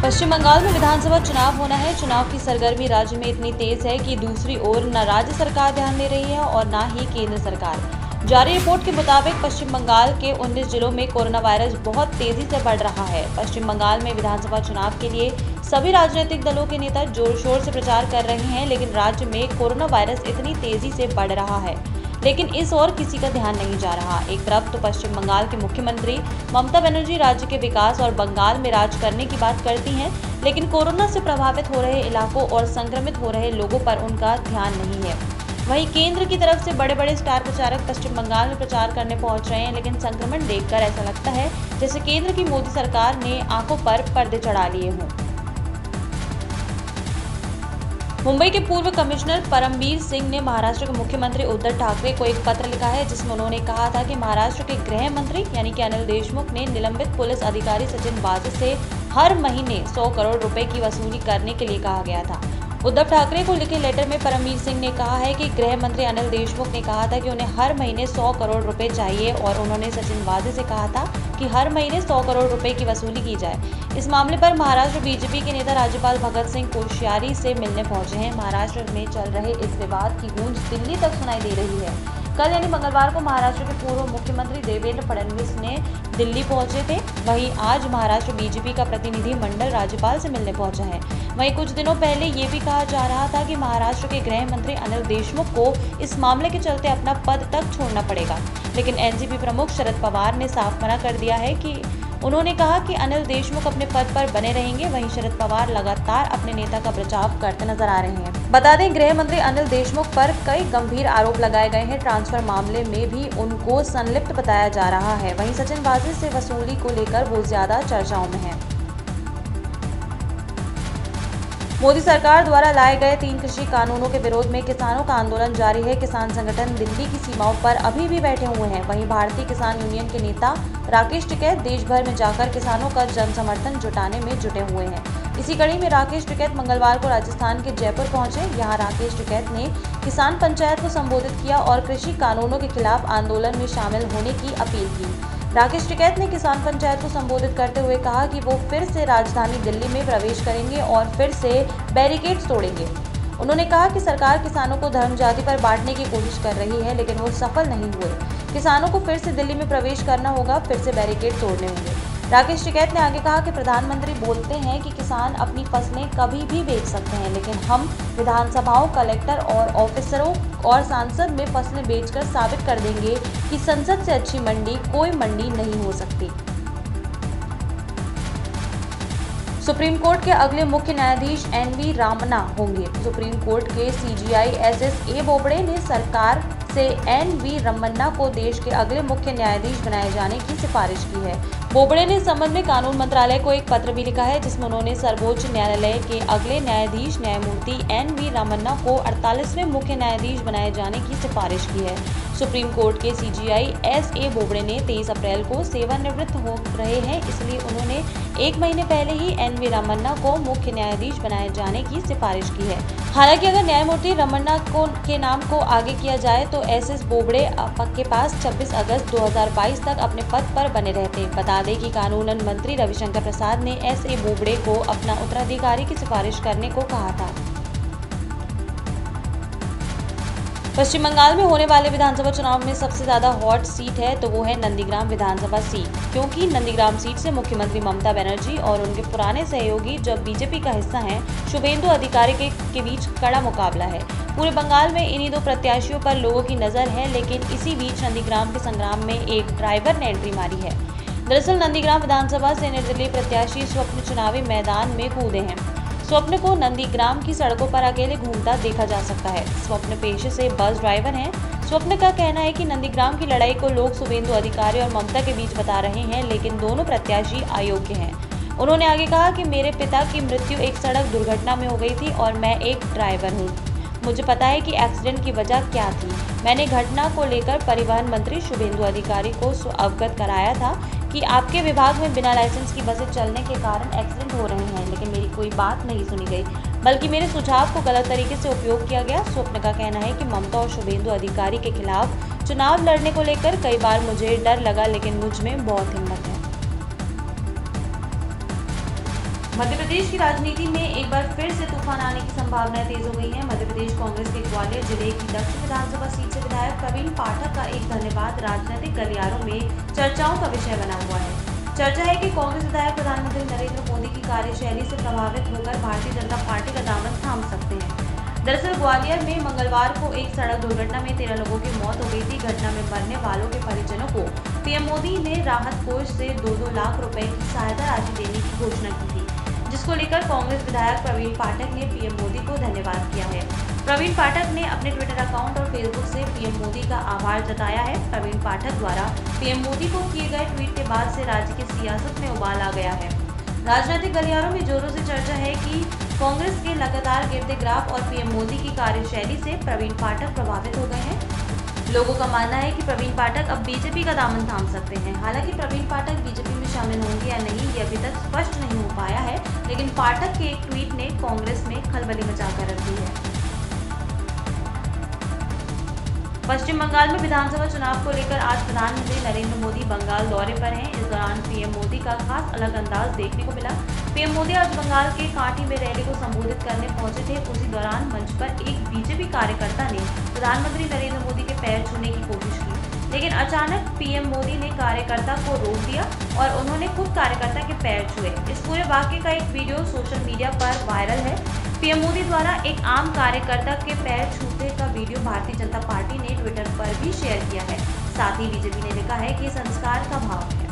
पश्चिम बंगाल में विधानसभा चुनाव होना है। चुनाव की सरगर्मी राज्य में इतनी तेज है कि दूसरी ओर न राज्य सरकार ध्यान दे रही है और न ही केंद्र सरकार। जारी रिपोर्ट के मुताबिक पश्चिम बंगाल के 19 जिलों में कोरोना वायरस बहुत तेजी से बढ़ रहा है। पश्चिम बंगाल में विधानसभा चुनाव के लिए सभी राजनीतिक दलों के नेता जोर शोर से प्रचार कर रहे हैं, लेकिन राज्य में कोरोना वायरस इतनी तेजी से बढ़ रहा है, लेकिन इस ओर किसी का ध्यान नहीं जा रहा। एक तरफ तो पश्चिम बंगाल के मुख्यमंत्री ममता बनर्जी राज्य के विकास और बंगाल में राज करने की बात करती हैं, लेकिन कोरोना से प्रभावित हो रहे इलाकों और संक्रमित हो रहे लोगों पर उनका ध्यान नहीं है। वहीं केंद्र की तरफ से बड़े बड़े स्टार प्रचारक पश्चिम बंगाल में प्रचार करने पहुंच रहे हैं, लेकिन संक्रमण देखकर ऐसा लगता है जैसे केंद्र की मोदी सरकार ने आंखों पर पर्दे चढ़ा लिए हों। मुंबई के पूर्व कमिश्नर परमबीर सिंह ने महाराष्ट्र के मुख्यमंत्री उद्धव ठाकरे को एक पत्र लिखा है, जिसमें उन्होंने कहा था कि महाराष्ट्र के गृह मंत्री यानी कि अनिल देशमुख ने निलंबित पुलिस अधिकारी सचिन वाजे से हर महीने 100 करोड़ रुपए की वसूली करने के लिए कहा गया था। उद्धव ठाकरे को लिखे लेटर में परमबीर सिंह ने कहा है कि गृह मंत्री अनिल देशमुख ने कहा था कि उन्हें हर महीने 100 करोड़ रुपए चाहिए और उन्होंने सचिन वाजे से कहा था कि हर महीने 100 करोड़ रुपए की वसूली की जाए। इस मामले पर महाराष्ट्र बीजेपी के नेता राज्यपाल भगत सिंह कोश्यारी से मिलने पहुंचे हैं। महाराष्ट्र में चल रहे इस विवाद की गूंज दिल्ली तक सुनाई दे रही है। कल यानी मंगलवार को महाराष्ट्र के पूर्व मुख्यमंत्री देवेंद्र फडणवीस ने दिल्ली पहुंचे थे। वहीं आज महाराष्ट्र बीजेपी का प्रतिनिधि मंडल राज्यपाल से मिलने पहुंचा है। वहीं कुछ दिनों पहले ये भी कहा जा रहा था कि महाराष्ट्र के गृह मंत्री अनिल देशमुख को इस मामले के चलते अपना पद तक छोड़ना पड़ेगा, लेकिन एनसीपी प्रमुख शरद पवार ने साफ मना कर दिया है कि उन्होंने कहा कि अनिल देशमुख अपने पद पर बने रहेंगे। वहीं शरद पवार लगातार अपने नेता का बचाव करते नजर आ रहे हैं। बता दें, गृह मंत्री अनिल देशमुख पर कई गंभीर आरोप लगाए गए हैं। ट्रांसफर मामले में भी उनको संलिप्त बताया जा रहा है। वहीं सचिन वाजे से वसूली को लेकर वो ज्यादा चर्चाओं में है। मोदी सरकार द्वारा लाए गए 3 कृषि कानूनों के विरोध में किसानों का आंदोलन जारी है। किसान संगठन दिल्ली की सीमाओं पर अभी भी बैठे हुए हैं। वहीं भारतीय किसान यूनियन के नेता राकेश टिकैत देश भर में जाकर किसानों का जन समर्थन जुटाने में जुटे हुए हैं। इसी कड़ी में राकेश टिकैत मंगलवार को राजस्थान के जयपुर पहुंचे। यहाँ राकेश टिकैत ने किसान पंचायत को संबोधित किया और कृषि कानूनों के खिलाफ आंदोलन में शामिल होने की अपील की। राकेश टिकैत ने किसान पंचायत को संबोधित करते हुए कहा कि वो फिर से राजधानी दिल्ली में प्रवेश करेंगे और फिर से बैरिकेड्स तोड़ेंगे। उन्होंने कहा कि सरकार किसानों को धर्म जाति पर बांटने की कोशिश कर रही है, लेकिन वो सफल नहीं हुए। किसानों को फिर से दिल्ली में प्रवेश करना होगा, फिर से बैरिकेड तोड़ने होंगे। राकेश टिकैत ने आगे कहा कि प्रधानमंत्री बोलते हैं कि किसान अपनी फसलें कभी भी बेच सकते हैं, लेकिन हम विधानसभाओं, कलेक्टर और ऑफिसरों और सांसद में फसलें बेचकर साबित कर देंगे कि संसद से अच्छी मंडी कोई मंडी नहीं हो सकती। सुप्रीम कोर्ट के अगले मुख्य न्यायाधीश एन.वी. रामन्ना होंगे। सुप्रीम कोर्ट के सीजीआई एस.एस. बोबड़े ने सरकार से एन.वी. रामन्ना को देश के अगले मुख्य न्यायाधीश बनाए जाने की सिफारिश की है। बोबड़े ने इस संबंध में कानून मंत्रालय को एक पत्र भी लिखा है, जिसमें उन्होंने सर्वोच्च न्यायालय के अगले न्यायाधीश न्यायमूर्ति एन.वी. रामन्ना को 48वें मुख्य न्यायाधीश बनाए जाने की सिफारिश की है। सुप्रीम कोर्ट के सीजीआई एस.ए. बोबड़े ने 23 अप्रैल को सेवानिवृत्त हो रहे हैं, इसलिए उन्होंने 1 महीने पहले ही एन.वी. रामन्ना को मुख्य न्यायाधीश बनाए जाने की सिफारिश की है। हालांकि अगर न्यायमूर्ति रामन्ना के नाम को आगे किया जाए तो एस.एस. बोबड़े के पास 26 अगस्त 2022 तक अपने पद पर बने रहते। बता दें कि कानून मंत्री रविशंकर प्रसाद ने एस.ए. बोबड़े को अपना उत्तराधिकारी की सिफारिश करने को कहा था। पश्चिम बंगाल में होने वाले विधानसभा चुनाव में सबसे ज्यादा हॉट सीट है तो वो है नंदीग्राम विधानसभा सीट, क्योंकि नंदीग्राम सीट से मुख्यमंत्री ममता बनर्जी और उनके पुराने सहयोगी जो बीजेपी का हिस्सा हैं शुभेंदु अधिकारी के बीच कड़ा मुकाबला है। पूरे बंगाल में इन्हीं 2 प्रत्याशियों पर लोगों की नजर है, लेकिन इसी बीच नंदीग्राम के संग्राम में एक ड्राइवर ने एंट्री मारी है। दरअसल नंदीग्राम विधानसभा से निर्दलीय प्रत्याशी स्वप्न चुनावी मैदान में कूदे हैं। स्वप्न को नंदीग्राम की सड़कों पर अकेले घूमता देखा जा सकता है। स्वप्न पेशे से बस ड्राइवर हैं। स्वप्न का कहना है कि नंदीग्राम की लड़ाई को लोग शुभेंदु अधिकारी और ममता के बीच बता रहे हैं, लेकिन दोनों प्रत्याशी अयोग्य हैं। उन्होंने आगे कहा कि मेरे पिता की मृत्यु एक सड़क दुर्घटना में हो गई थी और मैं एक ड्राइवर हूँ। मुझे पता है कि एक्सीडेंट की वजह क्या थी। मैंने घटना को लेकर परिवहन मंत्री शुभेंदु अधिकारी को अवगत कराया था कि आपके विभाग में बिना लाइसेंस की बसें चलने के कारण एक्सीडेंट हो रहे हैं, लेकिन मेरी कोई बात नहीं सुनी गई, बल्कि मेरे सुझाव को गलत तरीके से उपयोग किया गया। स्वप्न का कहना है कि ममता और शुभेंदु अधिकारी के खिलाफ चुनाव लड़ने को लेकर कई बार मुझे डर लगा, लेकिन मुझ में बहुत हिम्मत है। मध्य प्रदेश की राजनीति में एक बार फिर से तूफान आने की संभावनाएं तेज हो गई हैं। मध्य प्रदेश कांग्रेस के ग्वालियर जिले की दक्षिण विधानसभा सीट से विधायक प्रवीण पाठक का एक धन्यवाद राजनीतिक गलियारों में चर्चाओं का विषय बना हुआ है। चर्चा है कि कांग्रेस विधायक प्रधानमंत्री नरेंद्र मोदी की कार्यशैली से प्रभावित होकर भारतीय जनता पार्टी का दामन थाम सकते हैं। दरअसल ग्वालियर में मंगलवार को एक सड़क दुर्घटना में 13 लोगों की मौत हो गई थी। घटना में मरने वालों के परिजनों को पीएम मोदी ने राहत कोष से 2-2 लाख रुपए की सहायता राशि देने की घोषणा की थी, जिसको लेकर कांग्रेस विधायक प्रवीण पाठक ने पीएम मोदी को धन्यवाद किया है। प्रवीण पाठक ने अपने ट्विटर अकाउंट और फेसबुक से पीएम मोदी का आभार जताया है। प्रवीण पाठक द्वारा पीएम मोदी को किए गए ट्वीट के बाद से राज्य की सियासत में उबाल आ गया है। राजनीतिक गलियारों में जोरों से चर्चा है कि कांग्रेस के लगातार गिरते ग्राफ और पीएम मोदी की कार्यशैली से प्रवीण पाठक प्रभावित हो गए हैं। लोगों का मानना है कि प्रवीण पाठक अब बीजेपी का दामन थाम सकते हैं। हालांकि प्रवीण पाठक बीजेपी में शामिल होंगे या नहीं ये अभी तक स्पष्ट नहीं हो पाया है, लेकिन पाठक के एक ट्वीट ने कांग्रेस में खलबली मचाकर रख दी है। पश्चिम बंगाल में विधानसभा चुनाव को लेकर आज प्रधानमंत्री नरेंद्र मोदी बंगाल दौरे पर हैं। इस दौरान पीएम मोदी का खास अलग अंदाज देखने को मिला। पीएम मोदी आज बंगाल के कांटी में रैली को संबोधित करने पहुंचे थे। उसी दौरान मंच पर एक बीजेपी कार्यकर्ता ने प्रधानमंत्री नरेंद्र मोदी के पैर छूने की कोशिश की, लेकिन अचानक पीएम मोदी ने कार्यकर्ता को रोक दिया और उन्होंने खुद कार्यकर्ता के पैर छुए। इस पूरे वाकये का एक वीडियो सोशल मीडिया पर वायरल है। पीएम मोदी द्वारा एक आम कार्यकर्ता के पैर छूते का वीडियो भारतीय जनता पार्टी ने ट्विटर पर भी शेयर किया है। साथ ही बीजेपी ने लिखा है कि संस्कार का भाव है।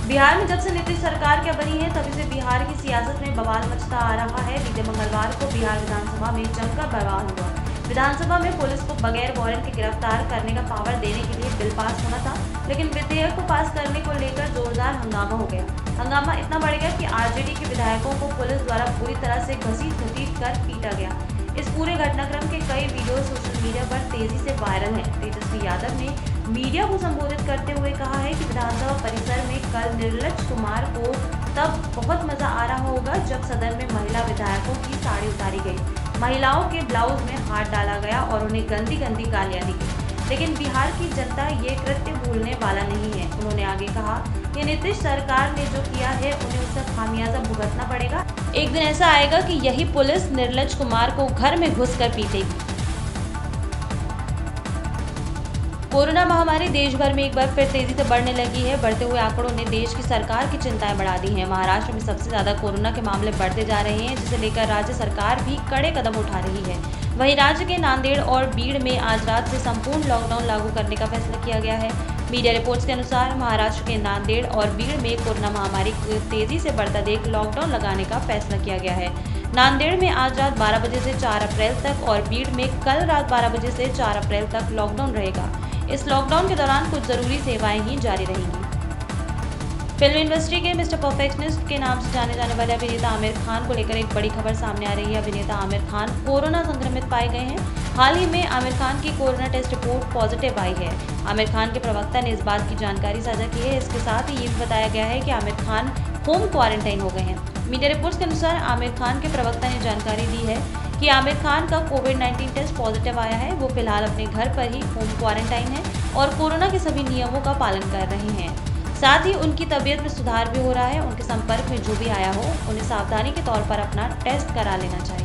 बिहार में जब से नीतीश सरकार क्या बनी है तभी से बिहार की सियासत में बवाल मचता आ रहा है। बीते मंगलवार को बिहार विधानसभा में जमकर बवाल हुआ। विधानसभा में पुलिस को बगैर वारंट के गिरफ्तार करने का पावर देने के लिए बिल पास होना था, लेकिन विधेयक को पास करने को लेकर जोरदार हंगामा हो गया। हंगामा इतना बढ़ गया कि आरजेडी के विधायकों को पुलिस द्वारा पूरी तरह से घसीट कर पीटा गया। इस पूरे घटनाक्रम के कई वीडियो सोशल मीडिया पर तेजी से वायरल हैं। तेजस्वी यादव ने मीडिया को संबोधित करते हुए कहा है कि विधानसभा परिसर में कल निर्लज कुमार को तब बहुत मजा आ रहा होगा जब सदन में महिला विधायकों की साड़ी उतारी गई, महिलाओं के ब्लाउज में हाथ डाला गया और उन्हें गंदी गंदी गालियां दी गई। लेकिन बिहार की जनता ये कृत्य भूलने वाला नहीं है। उन्होंने आगे कहा कि नीतीश सरकार ने जो किया है उन्हें उसका खामियाजा भुगतना पड़ेगा। एक दिन ऐसा आएगा कि यही पुलिस निर्लज कुमार को घर में घुसकर पीटेगी। कोरोना महामारी देश भर में एक बार फिर तेजी से बढ़ने लगी है। बढ़ते हुए आंकड़ों ने देश की सरकार की चिंताएं बढ़ा दी हैं। महाराष्ट्र में सबसे ज्यादा कोरोना के मामले बढ़ते जा रहे हैं, जिसे लेकर राज्य सरकार भी कड़े कदम उठा रही है। वहीं राज्य के नांदेड़ और बीड़ में आज रात से संपूर्ण लॉकडाउन लागू करने का फैसला किया गया है। मीडिया रिपोर्ट्स के अनुसार महाराष्ट्र के नांदेड़ और बीड़ में कोरोना महामारी को तेजी से बढ़ता देख लॉकडाउन लगाने का फैसला किया गया है। नांदेड़ में आज रात 12 बजे से 4 अप्रैल तक और बीड़ में कल रात 12 बजे से 4 अप्रैल तक लॉकडाउन रहेगा। इस लॉकडाउन के दौरान कुछ जरूरी सेवाएं ही जारी रहेंगी। फिल्म इंडस्ट्री के मिस्टर परफेक्शनिस्ट के नाम से जाने जाने वाले अभिनेता आमिर खान को लेकर एक बड़ी खबर सामने आ रही है। अभिनेता आमिर खान कोरोना संक्रमित पाए गए हैं। हाल ही में आमिर खान की कोरोना टेस्ट रिपोर्ट पॉजिटिव आई है। आमिर खान के प्रवक्ता ने इस बात की जानकारी साझा की है। इसके साथ ही ये भी बताया गया है कि आमिर खान होम क्वारंटाइन हो गए हैं। मीडिया रिपोर्ट्स के अनुसार आमिर खान के प्रवक्ता ने जानकारी दी है कि आमिर खान का कोविड-19 टेस्ट पॉजिटिव आया है। वो फिलहाल अपने घर पर ही होम क्वारंटाइन है और कोरोना के सभी नियमों का पालन कर रहे हैं। साथ ही उनकी तबीयत में सुधार भी हो रहा है। उनके संपर्क में जो भी आया हो उन्हें सावधानी के तौर पर अपना टेस्ट करा लेना चाहिए।